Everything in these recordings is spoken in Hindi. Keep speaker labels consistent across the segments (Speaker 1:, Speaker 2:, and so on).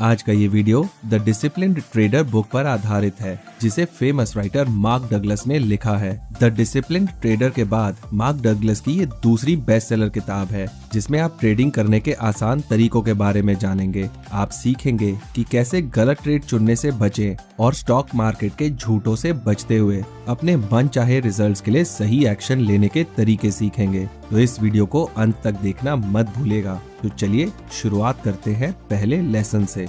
Speaker 1: आज का ये video the disciplined trader book पर आधारित है, जिसे फेमस राइटर मार्क डगलस ने लिखा है। द डिसिप्लिन्ड ट्रेडर के बाद मार्क डगलस की ये दूसरी बेस्ट सेलर किताब है, जिसमें आप ट्रेडिंग करने के आसान तरीकों के बारे में जानेंगे। आप सीखेंगे कि कैसे गलत ट्रेड चुनने से बचें और स्टॉक मार्केट के झूठों से बचते हुए अपने मनचाहे रिजल्ट्स के लिए सही एक्शन लेने के तरीके सीखेंगे। तो इस वीडियो को अंत तक देखना मत भूलेगा। तो चलिए शुरुआत करते हैं पहले लेसन से।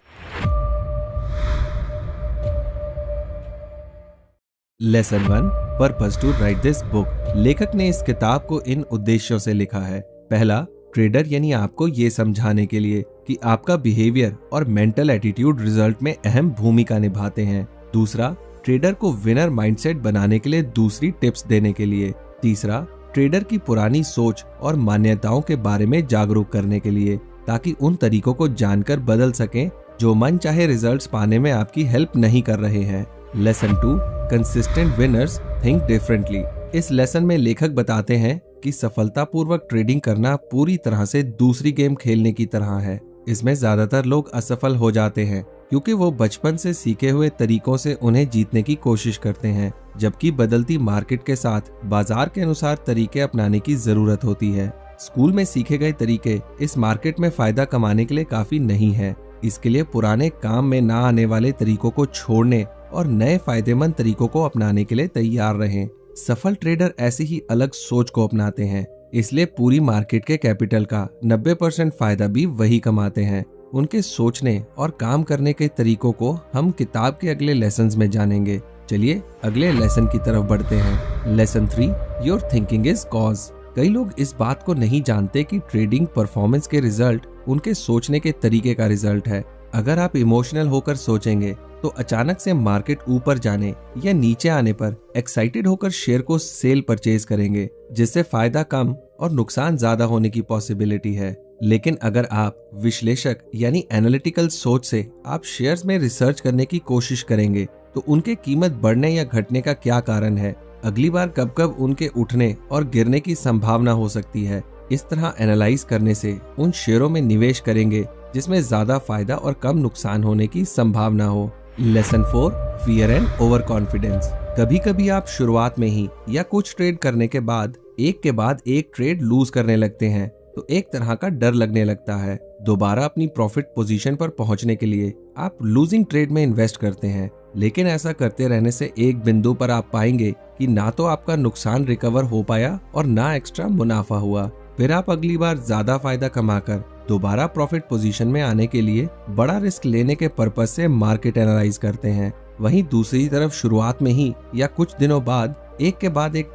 Speaker 1: Lesson 1, purpose to write this book. लेखक ने इस किताब को इन उद्देश्यों से लिखा है। पहला, ट्रेडर यानी आपको ये समझाने के लिए कि आपका बिहेवियर और मेंटल एटीट्यूड रिजल्ट में अहम भूमिका निभाते हैं। दूसरा, ट्रेडर को विनर माइंडसेट बनाने के लिए दूसरी टिप्स देने के लिए। तीसरा, ट्रेडर की पुरानी सोच और मान्यताओं के बारे में जागरूक करने के लिए, ताकि उन तरीकों को जानकर बदल सकें जो मनचाहे रिजल्ट्स पाने में आपकी हेल्प नहीं कर रहे हैं। Lesson 2, consistent winners think differently. इस लेसन में लेखक बताते हैं कि सफलतापूर्वक ट्रेडिंग करना पूरी तरह से दूसरी गेम खेलने की तरह है। इसमें ज्यादातर लोग असफल हो जाते हैं क्योंकि वो बचपन से सीखे हुए तरीकों से उन्हें जीतने की कोशिश करते हैं, जबकि बदलती मार्केट के साथ बाजार के अनुसार तरीके अपनाने की जरूरत होती है। स्कूल में सीखे गए तरीके इस मार्केट में फायदा कमाने के लिए काफी नहीं है। इसके लिए पुराने काम में ना आने वाले तरीकों को छोड़ने और नए फायदेमंद तरीकों को अपनाने के लिए तैयार रहें। सफल ट्रेडर ऐसी ही अलग सोच को अपनाते हैं, इसलिए पूरी मार्केट के कैपिटल का 90% फायदा भी वही कमाते हैं। उनके सोचने और काम करने के तरीकों को हम किताब के अगले लेसन्स में जानेंगे। चलिए अगले लेसन की तरफ बढ़ते हैं। Lesson 3, your thinking is cause. कई लोग इस बात को नहीं जानते कि ट्रेडिंग परफॉर्मेंस के रिजल्ट उनके सोचने के तरीके का रिजल्ट है। अगर आप इमोशनल होकर सोचेंगे तो अचानक से मार्केट ऊपर जाने या नीचे आने पर एक्साइटेड होकर शेयर को सेल परचेज करेंगे, जिससे फायदा कम और नुकसान ज्यादा होने की पॉसिबिलिटी है। लेकिन अगर आप विश्लेषक यानी एनालिटिकल सोच से आप शेयर्स में रिसर्च करने की कोशिश करेंगे तो उनके कीमत बढ़ने या घटने का क्या कारण है, अगली बार कब कब उनके उठने और गिरने की संभावना हो सकती है, इस तरह एनालाइज करने से उन शेयरों में निवेश करेंगे जिसमें ज्यादा फायदा और कम नुकसान होने की संभावना हो। Lesson 4, fear and over confidence. कभी कभी आप शुरुआत में ही या कुछ ट्रेड करने के बाद एक ट्रेड लूज करने लगते हैं तो एक तरह का डर लगने लगता है। दोबारा अपनी प्रॉफिट पोजीशन पर पहुंचने के लिए आप लूजिंग ट्रेड में इन्वेस्ट करते हैं, लेकिन ऐसा करते रहने से एक बिंदु पर आप पाएंगे कि ना तो आपका नुकसान रिकवर हो पाया और ना एक्स्ट्रा मुनाफा हुआ। फिर आप अगली बार ज्यादा फायदा कमाकर दोबारा प्रॉफिट पोजीशन में आने के लिए बड़ा रिस्क लेने के पर्पज से मार्केट एनालाइज करते हैं। वहीं दूसरी तरफ शुरुआत में ही या कुछ दिनों बाद एक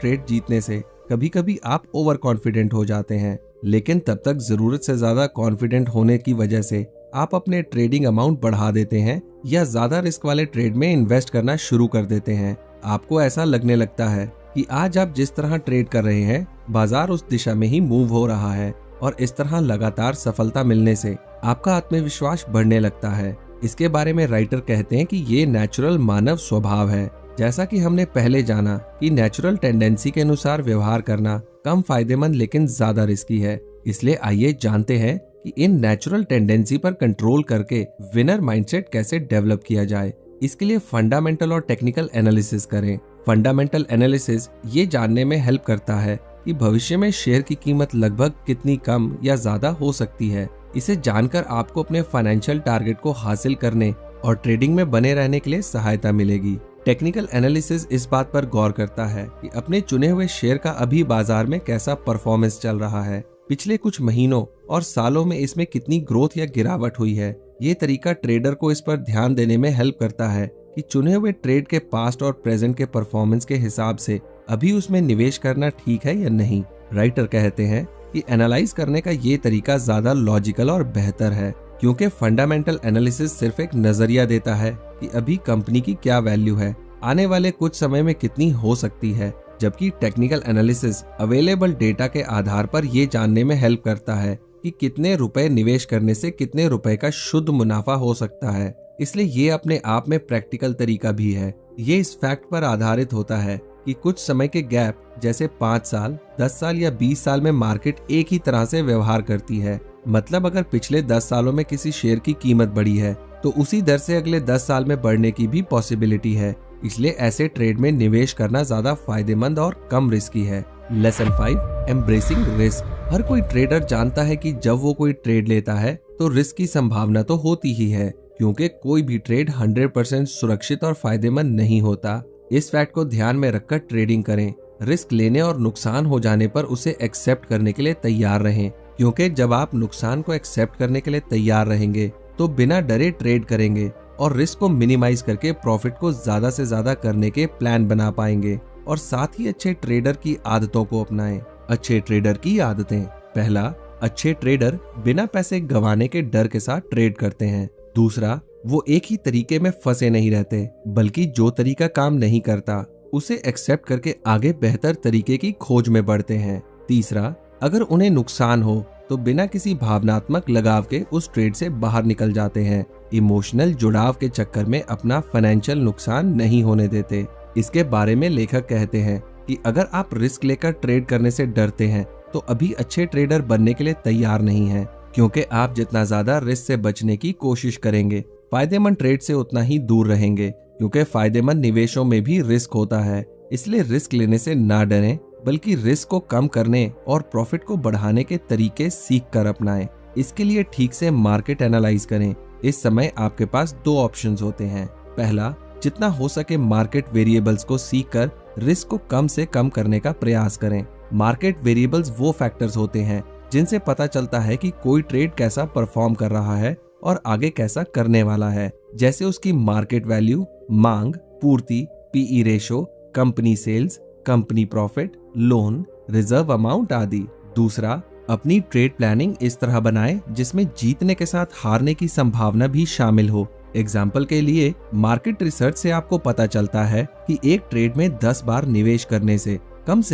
Speaker 1: ट्रेड जीतने से कभी कभी आप ओवर कॉन्फिडेंट हो जाते हैं, लेकिन तब तक जरूरत से ज्यादा कॉन्फिडेंट होने की वजह से आप अपने ट्रेडिंग अमाउंट बढ़ा देते हैं या ज्यादा रिस्क वाले ट्रेड में इन्वेस्ट करना शुरू कर देते हैं। आपको ऐसा लगने लगता है कि आज आप जिस तरह ट्रेड कर रहे हैं बाजार उस दिशा में ही मूव हो रहा है, और इस तरह लगातार सफलता मिलने से आपका आत्मविश्वास बढ़ने लगता है। इसके बारे में राइटर कहते हैं कि ये नेचुरल मानव स्वभाव है। जैसा कि हमने पहले जाना कि नेचुरल टेंडेंसी के अनुसार व्यवहार करना कम फायदेमंद लेकिन ज्यादा रिस्की है। इसलिए आइए जानते हैं कि इन नेचुरल टेंडेंसी पर कंट्रोल करके विनर माइंडसेट कैसे डेवलप किया जाए। इसके लिए फंडामेंटल और टेक्निकल एनालिसिस करें। फंडामेंटल एनालिसिस ये जानने में हेल्प करता है कि भविष्य में शेयर की कीमत लगभग कितनी कम या ज्यादा हो सकती है। इसे जानकर आपको अपने फाइनेंशियल टारगेट को हासिल करने और ट्रेडिंग में बने रहने के लिए सहायता मिलेगी। टेक्निकल एनालिसिस इस बात पर गौर करता है कि अपने चुने हुए शेयर का अभी बाजार में कैसा परफॉर्मेंस चल रहा है, पिछले कुछ महीनों और सालों में इसमें कितनी ग्रोथ या गिरावट हुई है। ये तरीका ट्रेडर को इस पर ध्यान देने में हेल्प करता है कि चुने हुए ट्रेड के पास्ट और प्रेजेंट के परफॉर्मेंस के हिसाब से अभी उसमें निवेश करना ठीक है या नहीं। राइटर कहते हैं कि एनालाइज करने का ये तरीका ज्यादा लॉजिकल और बेहतर है, क्योंकि फंडामेंटल एनालिसिस सिर्फ एक नजरिया देता है कि अभी कंपनी की क्या वैल्यू है, आने वाले कुछ समय में कितनी हो सकती है, जबकि टेक्निकल एनालिसिस अवेलेबल डेटा के आधार पर ये जानने में हेल्प करता है कि कितने रुपए निवेश करने से कितने रुपए का शुद्ध मुनाफा हो सकता है। इसलिए ये अपने आप में प्रैक्टिकल तरीका भी है। ये इस फैक्ट पर आधारित होता है कि कुछ समय के गैप जैसे 5 साल, 10 साल या 20 साल में मार्केट एक ही तरह से व्यवहार करती है। मतलब अगर पिछले 10 सालों में किसी शेयर की कीमत बढ़ी है तो उसी दर से अगले 10 साल में बढ़ने की भी पॉसिबिलिटी है। इसलिए ऐसे ट्रेड में निवेश करना ज्यादा फायदेमंद और कम रिस्की है। Lesson 5, embracing risk. हर कोई ट्रेडर जानता है कि जब वो कोई ट्रेड लेता है तो रिस्क की संभावना तो होती ही है, क्योंकि कोई भी ट्रेड 100% सुरक्षित और फायदेमंद नहीं होता। इस फैक्ट को ध्यान में रखकर ट्रेडिंग करें। रिस्क लेने और नुकसान हो जाने पर उसे एक्सेप्ट करने के लिए तैयार रहें, क्योंकि जब आप नुकसान को एक्सेप्ट करने के लिए तैयार रहेंगे तो बिना डरे ट्रेड करेंगे और रिस्क को मिनिमाइज करके प्रॉफिट को ज्यादा से ज्यादा करने के प्लान बना पाएंगे। और साथ ही अच्छे ट्रेडर की आदतों को अपनाएं। अच्छे ट्रेडर की आदतें। पहला, अच्छे ट्रेडर बिना पैसे गंवाने के डर के साथ ट्रेड करते हैं। दूसरा, वो एक ही तरीके में फंसे नहीं रहते, बल्कि जो तरीका काम नहीं करता उसे एक्सेप्ट करके आगे बेहतर तरीके की खोज में बढ़ते हैं। तीसरा, अगर उन्हें नुकसान हो तो बिना किसी भावनात्मक लगाव के उस ट्रेड से बाहर निकल जाते हैं। इमोशनल जुड़ाव के चक्कर में अपना फाइनेंशियल नुकसान नहीं होने देते। इसके बारे में लेखक कहते हैं कि अगर आप रिस्क लेकर ट्रेड करने से डरते हैं तो अभी अच्छे ट्रेडर बनने के लिए तैयार नहीं हैं, क्योंकि आप जितना ज्यादा रिस्क से बचने की कोशिश करेंगे, फायदेमंद ट्रेड से उतना ही दूर रहेंगे, क्योंकि फायदेमंद निवेशों में भी रिस्क होता है। इसलिए रिस्क लेने से ना डरें, बल्कि रिस्क को कम करने और प्रॉफिट को बढ़ाने के तरीके सीख कर अपनाएं। इसके लिए ठीक से मार्केट एनालाइज करें। इस समय आपके पास 2 ऑप्शंस होते हैं। पहला, जितना हो सके मार्केट वेरिएबल्स को सीखकर रिस्क को कम से कम करने का प्रयास करें। मार्केट वेरिएबल्स वो फैक्टर्स होते हैं जिनसे पता चलता है कि कोई ट्रेड कैसा परफॉर्म कर रहा है और आगे कैसा करने वाला है, जैसे उसकी मार्केट वैल्यू, मांग, पूर्ति, PE ratio, company sales, company profit, loan, reserve amount आदि। दूसरा, अपनी ट्रेड प्लानिंग इस तरह बनाएं जिसमें जीतने के साथ हारने की संभावना भी शामिल हो। एग्जाम्पल के लिए, मार्केट रिसर्च से आपको पता चलता है कि एक ट्रेड में 10 बार निवेश करने से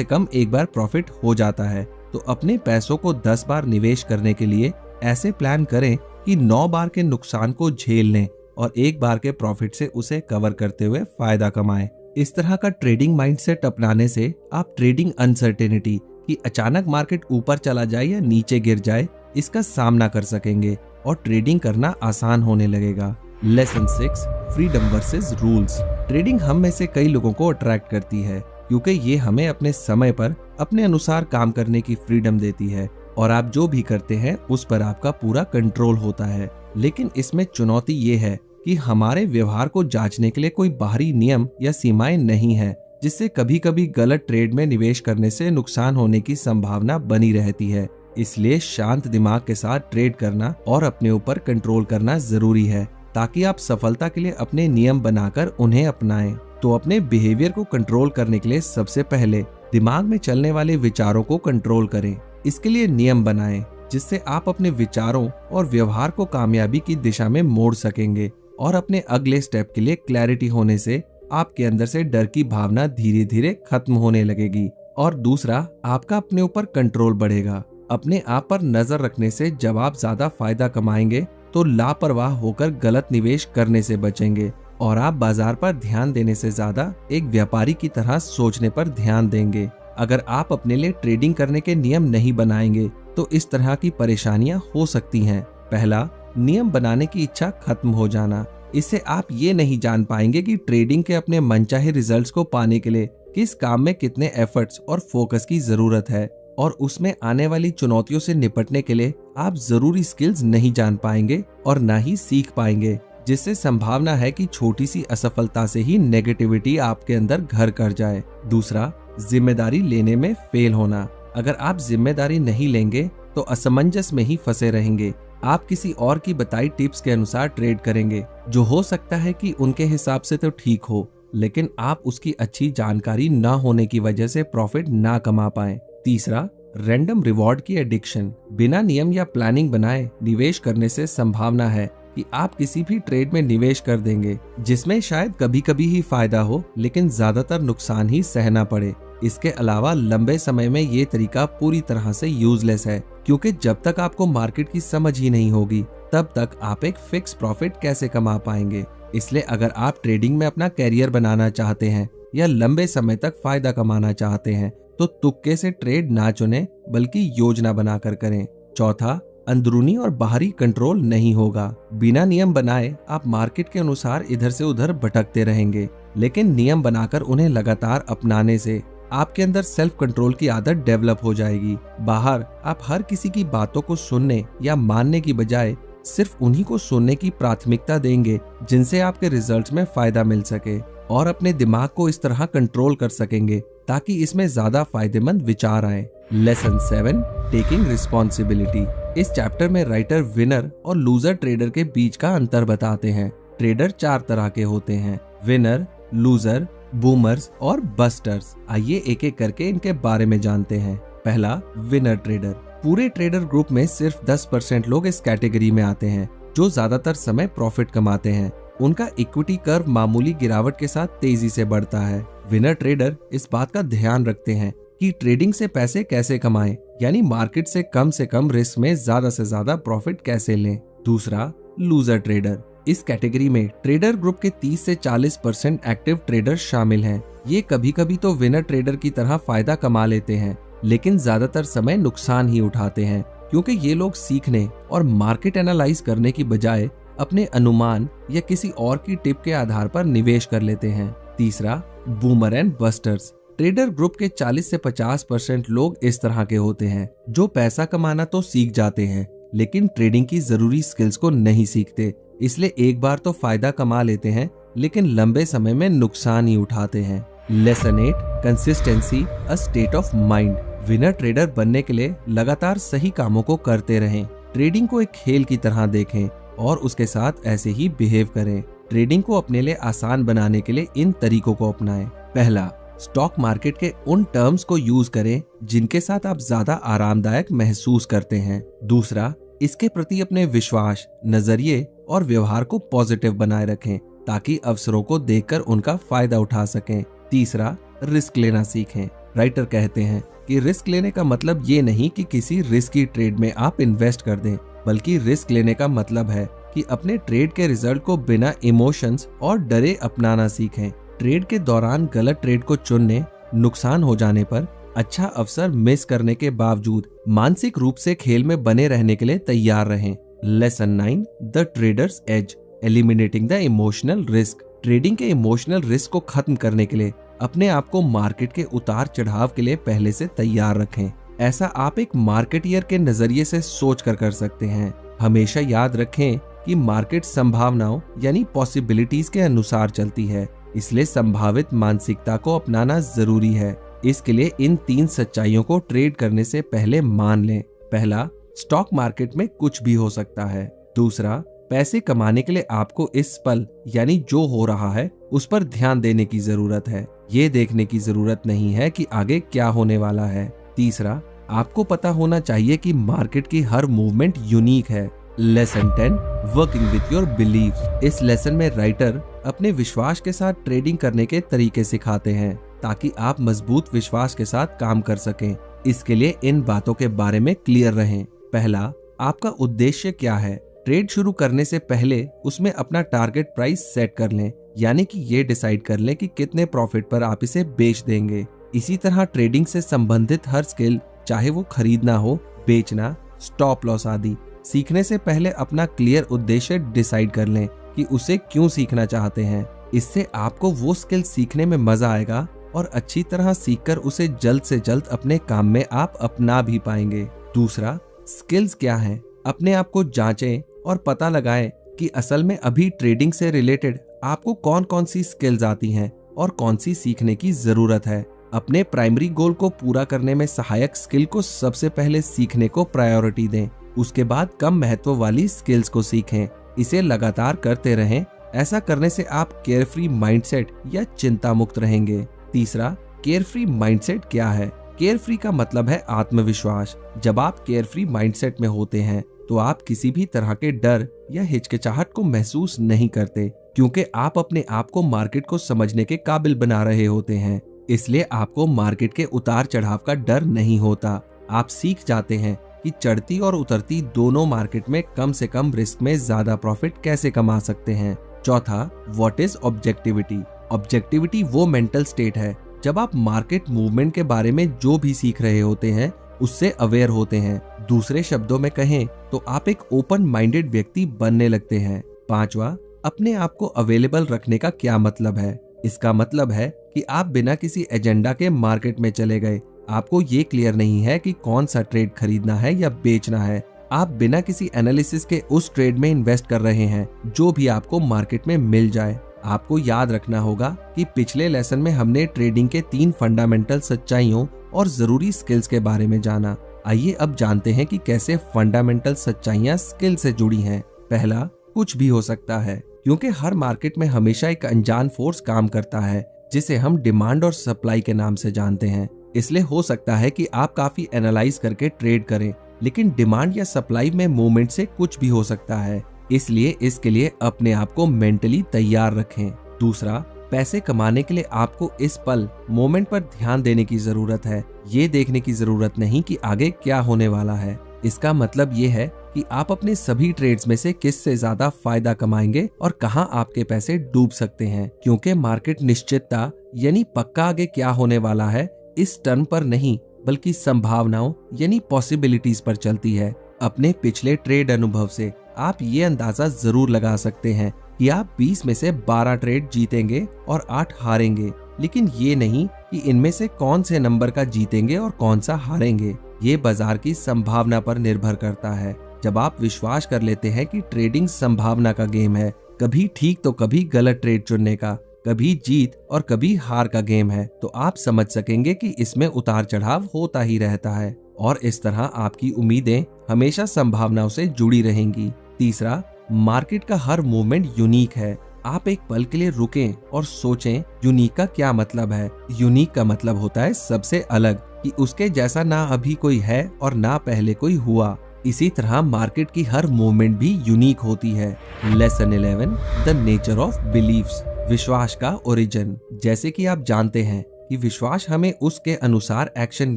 Speaker 1: कम एक बार प्रॉफिट हो जाता है। तो अपने पैसों को 10 बार निवेश करने के लिए ऐसे प्लान करें कि 9 बार के नुकसान को झेल लें और 1 बार के प्रॉफिट से उसे कवर करते हुए फायदा कमाएं। इस तरह का ट्रेडिंग माइंडसेट अपनाने से आप ट्रेडिंग अनसर्टेनिटी कि अचानक मार्केट ऊपर चला जाए या नीचे गिर जाए, इसका सामना कर सकेंगे और ट्रेडिंग करना आसान होने लगेगा। Lesson 6, freedom versus rules. Trading हम में से कई लोगों को अट्रैक्ट करती है, क्योंकि ये हमें अपने समय पर अपने अनुसार काम करने की फ्रीडम देती है और आप जो भी करते हैं उस पर आपका पूरा कंट्रोल होता है। लेकिन इसमें चुनौती ये है कि हमारे व्यवहार को जांचने के लिए कोई बाहरी नियम या सीमाएं नहीं है, जिससे कभी कभी गलत ट्रेड में निवेश करने से नुकसान होने की संभावना बनी रहती है। इसलिए शांत दिमाग के साथ ट्रेड करना और अपने ऊपर कंट्रोल करना जरूरी है, ताकि आप सफलता के लिए अपने नियम बनाकर उन्हें अपनाएं। तो अपने बिहेवियर को कंट्रोल करने के लिए सबसे पहले दिमाग में चलने वाले विचारों को कंट्रोल करें। इसके लिए नियम बनाएं, जिससे आप अपने विचारों और व्यवहार को कामयाबी की दिशा में मोड़ सकेंगे और अपने अगले स्टेप के लिए क्लैरिटी होने से आपके अंदर से डर की भावना धीरे धीरे खत्म होने लगेगी। और दूसरा, आपका अपने ऊपर कंट्रोल बढ़ेगा। अपने आप पर नजर रखने से जब आप ज्यादा फायदा कमाएंगे तो लापरवाह होकर गलत निवेश करने से बचेंगे और आप बाजार पर ध्यान देने से ज्यादा एक व्यापारी की तरह सोचने पर ध्यान देंगे। अगर आप अपने लिए ट्रेडिंग करने के नियम नहीं बनाएंगे तो इस तरह की परेशानियां हो सकती हैं। पहला, नियम बनाने की इच्छा खत्म हो जाना। इससे आप ये नहीं जान पाएंगे कि ट्रेडिंग के अपने मनचाहे रिजल्ट्स को पाने के लिए किस काम में कितने एफर्ट्स और फोकस की जरूरत है, और उसमें आने वाली चुनौतियों से निपटने के लिए आप जरूरी स्किल्स नहीं जान पाएंगे और ना ही सीख पाएंगे, जिससे संभावना है कि छोटी सी असफलता से ही नेगेटिविटी आपके अंदर घर कर जाए। दूसरा, जिम्मेदारी लेने में फेल होना। अगर आप जिम्मेदारी नहीं लेंगे तो असमंजस में ही फंसे रहेंगे। आप किसी और की बताई टिप्स के अनुसार ट्रेड करेंगे, जो हो सकता है कि उनके हिसाब से तो ठीक हो, लेकिन आप उसकी अच्छी जानकारी ना होने की वजह से प्रॉफिट ना कमा पाएं। तीसरा, रैंडम रिवॉर्ड की एडिक्शन। बिना नियम या प्लानिंग बनाए निवेश करने से संभावना है कि आप किसी भी ट्रेड में निवेश कर देंगे जिसमें शायद कभी कभी ही फायदा हो, लेकिन ज्यादातर नुकसान ही सहना पड़े। इसके अलावा लंबे समय में ये तरीका पूरी तरह से यूजलेस है, क्योंकि जब तक आपको मार्केट की समझ ही नहीं होगी तब तक आप एक फिक्स प्रॉफिट कैसे कमा पाएंगे। इसलिए अगर आप ट्रेडिंग में अपना कैरियर बनाना चाहते हैं या लंबे समय तक फायदा कमाना चाहते हैं तो तुक्के से ट्रेड ना चुनें, बल्कि योजना बनाकर करें। चौथा, अंदरूनी और बाहरी कंट्रोल नहीं होगा। बिना नियम बनाए आप मार्केट के अनुसार इधर से उधर भटकते रहेंगे, लेकिन नियम बनाकर उन्हें लगातार अपनाने से आपके अंदर सेल्फ कंट्रोल की आदत डेवलप हो जाएगी। बाहर आप हर किसी की बातों को सुनने या मानने की बजाय सिर्फ उन्हीं को सुनने की प्राथमिकता देंगे जिनसे आपके रिजल्ट्स में फायदा मिल सके, और अपने दिमाग को इस तरह कंट्रोल कर सकेंगे ताकि इसमें ज्यादा फायदेमंद विचार आए। Lesson 7, taking responsibility. इस चैप्टर में राइटर विनर और लूजर ट्रेडर के बीच का अंतर बताते हैं। ट्रेडर 4 तरह के होते हैं: विनर, लूजर, बूमर्स और बस्टर्स। आइए एक एक करके इनके बारे में जानते हैं। पहला, विनर ट्रेडर। पूरे ट्रेडर ग्रुप में सिर्फ 10% लोग इस कैटेगरी में आते हैं जो ज्यादातर समय प्रॉफिट कमाते हैं। उनका इक्विटी कर्व मामूली गिरावट के साथ तेजी से बढ़ता है। विनर ट्रेडर इस बात का ध्यान रखते हैं कि ट्रेडिंग से पैसे कैसे कमाएं, यानी मार्केट से कम रिस्क में ज्यादा से ज्यादा प्रॉफिट कैसे लें। दूसरा, लूजर ट्रेडर। इस कैटेगरी में ट्रेडर ग्रुप के 30 से 40% एक्टिव ट्रेडर शामिल हैं। ये कभी कभी तो विनर ट्रेडर की तरह फायदा कमा लेते हैं, लेकिन ज्यादातर समय नुकसान ही उठाते हैं, क्योंकि ये लोग सीखने और मार्केट एनालाइज करने की बजाय अपने अनुमान या किसी और की टिप के आधार पर निवेश कर लेते हैं। तीसरा, boomer and busters. Trader group के 40 से 50% लोग इस तरह के होते हैं जो पैसा कमाना तो सीख जाते हैं, लेकिन ट्रेडिंग की जरूरी स्किल्स को नहीं सीखते। इसलिए एक बार तो फायदा कमा लेते हैं, लेकिन लंबे समय में नुकसान ही उठाते हैं। Lesson 8, consistency, a state of mind. Winner trader बनने के लिए लगातार सही कामों को करते रहें। ट्रेडिंग को एक खेल की तरह देखें और उसके साथ ऐसे ही बिहेव करें। ट्रेडिंग को अपने लिए आसान बनाने के लिए इन तरीकों को अपनाएं। पहला, स्टॉक मार्केट के उन टर्म्स को यूज करें जिनके साथ आप ज्यादा आरामदायक महसूस करते हैं। दूसरा, इसके प्रति अपने विश्वास, नजरिए और व्यवहार को पॉजिटिव बनाए रखें ताकि अवसरों को देखकर उनका फायदा उठा सकें। तीसरा, रिस्क लेना सीखें। राइटर कहते हैं कि रिस्क लेने का मतलब ये नहीं कि किसी रिस्की ट्रेड में आप इन्वेस्ट कर दें, बल्कि रिस्क लेने का मतलब है कि अपने ट्रेड के रिजल्ट को बिना इमोशंस और डरे अपनाना सीखें। ट्रेड के दौरान गलत ट्रेड को चुनने, नुकसान हो जाने पर अच्छा अवसर मिस करने के बावजूद मानसिक रूप से खेल में बने रहने के लिए तैयार रहें। Lesson 9, the traders edge, eliminating the emotional risk. Trading के इमोशनल रिस्क को खत्म करने के लिए अपने आप को मार्केट के उतार चढ़ाव के लिए पहले से तैयार रखें। ऐसा आप एक मार्केटियर के नजरिए से सोच कर सकते हैं। हमेशा याद रखें कि मार्केट संभावनाओं यानी पॉसिबिलिटीज के अनुसार चलती है, इसलिए संभावित मानसिकता को अपनाना जरूरी है। इसके लिए इन 3 सच्चाइयों को ट्रेड करने से पहले मान लें। पहला, स्टॉक मार्केट में कुछ भी हो सकता है। दूसरा, पैसे कमाने के लिए आपको इस पल यानी जो हो रहा है उस पर ध्यान देने की जरूरत है, ये देखने की जरूरत नहीं है कि आगे क्या होने वाला है। तीसरा, आपको पता होना चाहिए कि मार्केट की हर मूवमेंट यूनिक है। Lesson 10, working with your belief. इस लेसन में राइटर अपने विश्वास के साथ ट्रेडिंग करने के तरीके सिखाते हैं ताकि आप मजबूत विश्वास के साथ काम कर सकें। इसके लिए इन बातों के बारे में क्लियर रहें। पहला, आपका उद्देश्य क्या है। ट्रेड शुरू करने से पहले उसमें अपना टारगेट प्राइस सेट कर लें, यानी कि ये डिसाइड कर लें कि कितने प्रॉफिट पर आप इसे बेच देंगे। इसी तरह ट्रेडिंग से संबंधित हर स्किल, चाहे वो खरीदना हो, बेचना, स्टॉप लॉस आदि, सीखने से पहले अपना क्लियर उद्देश्य डिसाइड कर लें कि उसे क्यों सीखना चाहते हैं। इससे आपको वो स्किल सीखने में मजा आएगा और अच्छी तरह सीखकर उसे जल्द से जल्द अपने काम में आप अपना भी पाएंगे। दूसरा, स्किल्स क्या हैं? अपने आप को जांचें और पता लगाएं कि असल में अभी ट्रेडिंग से रिलेटेड आपको कौन कौन सी स्किल्स आती हैं और कौन सी सीखने की जरूरत है। अपने प्राइमरी गोल को पूरा करने में सहायक स्किल को सबसे पहले सीखने को प्रायोरिटी दें। उसके बाद कम महत्व वाली स्किल्स को सीखें। इसे लगातार करते रहें। ऐसा करने से आप केयरफ्री माइंडसेट या चिंता मुक्त रहेंगे। तीसरा, केयरफ्री माइंडसेट क्या है? केयरफ्री का मतलब है आत्मविश्वास। जब आप केयरफ्री माइंडसेट में होते हैं तो आप किसी भी तरह के डर या हिचकिचाहट को महसूस नहीं करते, क्योंकि आप अपने आप को मार्केट को समझने के काबिल बना रहे होते हैं। इसलिए आपको मार्केट के उतार चढ़ाव का डर नहीं होता। आप सीख जाते हैं कि चढ़ती और उतरती दोनों मार्केट में कम से कम रिस्क में ज्यादा प्रॉफिट कैसे कमा सकते हैं। चौथा, व्हाट इज ऑब्जेक्टिविटी? ऑब्जेक्टिविटी वो मेंटल स्टेट है जब आप मार्केट मूवमेंट के बारे में जो भी सीख रहे होते हैं उससे अवेयर होते हैं, दूसरे शब्दों में कहें तो आप एक ओपन माइंडेड व्यक्ति बनने लगते हैं। पांचवा, अपने आप को अवेलेबल रखने का क्या मतलब है? इसका मतलब है कि आप बिना किसी एजेंडा के मार्केट में चले गए। आपको ये क्लियर नहीं है कि कौन सा ट्रेड खरीदना है या बेचना है। आप बिना किसी एनालिसिस के उस ट्रेड में इन्वेस्ट कर रहे हैं जो भी आपको मार्केट में मिल जाए। आपको याद रखना होगा कि पिछले लेसन में हमने ट्रेडिंग के 3 फंडामेंटल सच्चाइयों और जरूरी स्किल्स के बारे में जाना। आइए अब जानते हैं कि कैसे फंडामेंटल सच्चाइयां स्किल से जुड़ी हैं। पहला, कुछ भी हो सकता है, क्योंकि हर मार्केट में हमेशा एक अनजान फोर्स काम करता है जिसे हम डिमांड और सप्लाई के नाम से जानते हैं। इसलिए हो सकता है कि आप काफी एनालाइज करके ट्रेड करें, लेकिन डिमांड या सप्लाई में मूवमेंट से कुछ भी हो सकता है। इसलिए इसके लिए अपने आप को मेंटली तैयार रखें। दूसरा, पैसे कमाने के लिए आपको इस पल मोमेंट पर ध्यान देने की जरूरत है। ये देखने की जरूरत नहीं कि आगे क्या होने वाला है। इसका मतलब ये है कि आप अपने सभी ट्रेड्स में से किस से ज्यादा फायदा कमाएंगे और कहां आपके पैसे डूब सकते हैं, क्योंकि मार्केट निश्चितता यानी पक्का आगे क्या होने वाला है इस टर्म पर नहीं बल्कि संभावनाओं यानी पॉसिबिलिटीज पर चलती है। अपने पिछले ट्रेड अनुभव से आप ये अंदाजा जरूर लगा सकते हैं कि आप 20 में से 12 ट्रेड जीतेंगे और 8 हारेंगे, लेकिन ये नहीं कि इनमें से कौन से नंबर का जीतेंगे और कौन सा हारेंगे। ये बाजार की संभावना पर निर्भर करता है। जब आप विश्वास कर लेते हैं कि ट्रेडिंग संभावना का गेम है, कभी ठीक तो कभी गलत ट्रेड चुनने का, कभी जीत और कभी हार का गेम है, तो आप समझ सकेंगे कि इसमें उतार चढ़ाव होता ही रहता है और इस तरह आपकी उम्मीदें हमेशा संभावनाओं से जुड़ी रहेंगी। तीसरा, मार्केट का हर मूवमेंट यूनिक है। आप एक पल के लिए रुकें और सोचें, यूनिक का क्या मतलब है? यूनिक का मतलब होता है सबसे अलग, कि उसके जैसा ना अभी कोई है और ना पहले कोई हुआ। इसी तरह मार्केट की हर मूवमेंट भी यूनिक होती है। Lesson 11, the nature of beliefs, विश्वास का ओरिजिन। जैसे कि आप जानते हैं कि विश्वास हमें उसके अनुसार एक्शन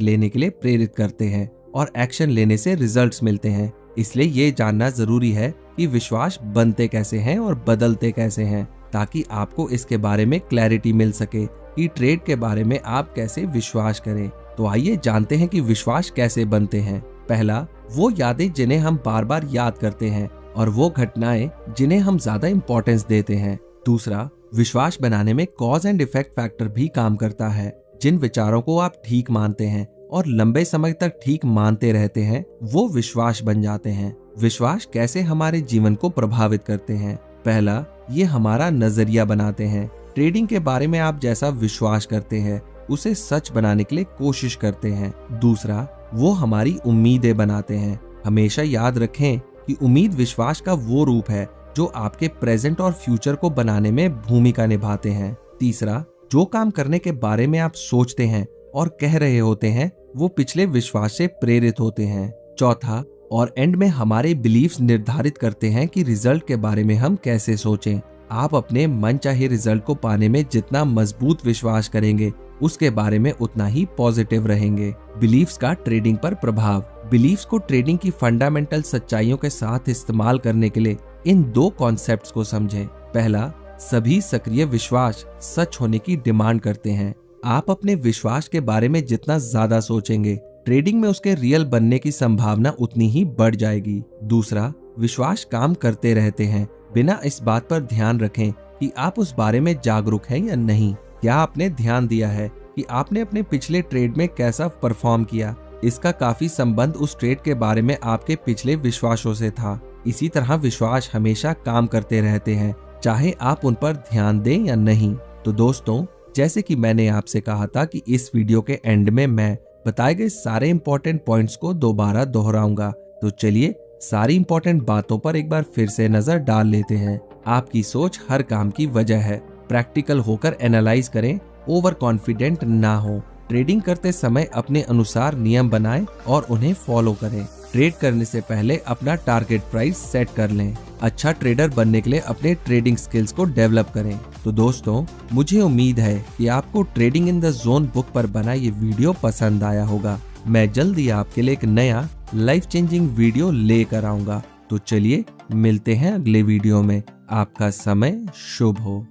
Speaker 1: लेने के लिए प्रेरित करते हैं और एक्शन लेने से रिजल्ट्स मिलते हैं। इसलिए ये जानना जरूरी है कि विश्वास बनते कैसे हैं और बदलते कैसे हैं, ताकि आपको इसके बारे में क्लैरिटी मिल सके कि ट्रेड के बारे में आप कैसे विश्वास करें। तो आइए जानते हैं कि विश्वास कैसे बनते हैं। पहला, वो यादें जिन्हें हम बार बार याद करते हैं और वो घटनाएं जिन्हें हम ज्यादा इंपॉर्टेंस देते हैं। दूसरा, विश्वास बनाने में कॉज एंड इफेक्ट फैक्टर भी काम करता है। जिन विचारों को आप ठीक मानते हैं और लंबे समय तक ठीक मानते रहते हैं, वो विश्वास बन जाते हैं। विश्वास कैसे हमारे जीवन को प्रभावित करते हैं? पहला, ये हमारा नजरिया बनाते हैं। ट्रेडिंग के बारे में आप जैसा विश्वास करते हैं उसे सच बनाने के लिए कोशिश करते हैं। दूसरा, वो हमारी उम्मीदें बनाते हैं। हमेशा याद रखें कि उम्मीद विश्वास का वो रूप है जो आपके प्रेजेंट और फ्यूचर को बनाने में भूमिका निभाते हैं। तीसरा, जो काम करने के बारे में आप सोचते हैं और कह रहे होते हैं वो पिछले विश्वास से प्रेरित होते हैं। चौथा, और एंड में हमारे बिलीफ्स निर्धारित करते हैं कि रिजल्ट के बारे में हम कैसे सोचें। आप अपने मनचाहे रिजल्ट को पाने में जितना मजबूत विश्वास करेंगे उसके बारे में उतना ही पॉजिटिव रहेंगे। बिलीफ्स का ट्रेडिंग पर प्रभाव। बिलीफ्स को ट्रेडिंग की फंडामेंटल सच्चाइयों के साथ इस्तेमाल करने के लिए इन 2 कॉन्सेप्ट्स को समझें। पहला, सभी सक्रिय विश्वास सच होने की डिमांड करते हैं। आप अपने विश्वास के बारे में जितना ज्यादा सोचेंगे, ट्रेडिंग में उसके रियल बनने की संभावना उतनी ही बढ़ जाएगी। दूसरा, विश्वास काम करते रहते हैं बिना इस बात पर ध्यान रखें कि आप उस बारे में जागरूक हैं या नहीं। क्या आपने ध्यान दिया है कि आपने अपने पिछले ट्रेड में कैसा परफॉर्म किया? इसका काफी संबंध उस ट्रेड के बारे में आपके पिछले विश्वासों से था। इसी तरह विश्वास हमेशा काम करते रहते हैं, चाहे आप उन पर ध्यान दें या नहीं। तो दोस्तों, जैसे कि मैंने आपसे कहा था कि इस वीडियो के एंड में मैं बताए गए सारे इंपॉर्टेंट पॉइंट्स को दोबारा दोहराऊंगा। तो चलिए सारी इंपॉर्टेंट बातों पर एक बार फिर से नजर डाल लेते हैं। आपकी सोच हर काम की वजह है। प्रैक्टिकल होकर एनालाइज करें, ओवर कॉन्फिडेंट ना हो। ट्रेडिंग करते समय अपने अनुसार नियम बनाएं और उन्हें फॉलो करें। ट्रेड करने से पहले अपना टारगेट प्राइस सेट कर लें। अच्छा ट्रेडर बनने के लिए अपने ट्रेडिंग स्किल्स को डेवलप करें। तो दोस्तों, मुझे उम्मीद है कि आपको trading in the zone book पर बना ये वीडियो पसंद आया होगा। मैं जल्दी आपके लिए एक नया लाइफ चेंजिंग वीडियो लेकर आऊंगा। तो चलिए मिलते हैं अगले वीडियो में। आपका समय शुभ हो।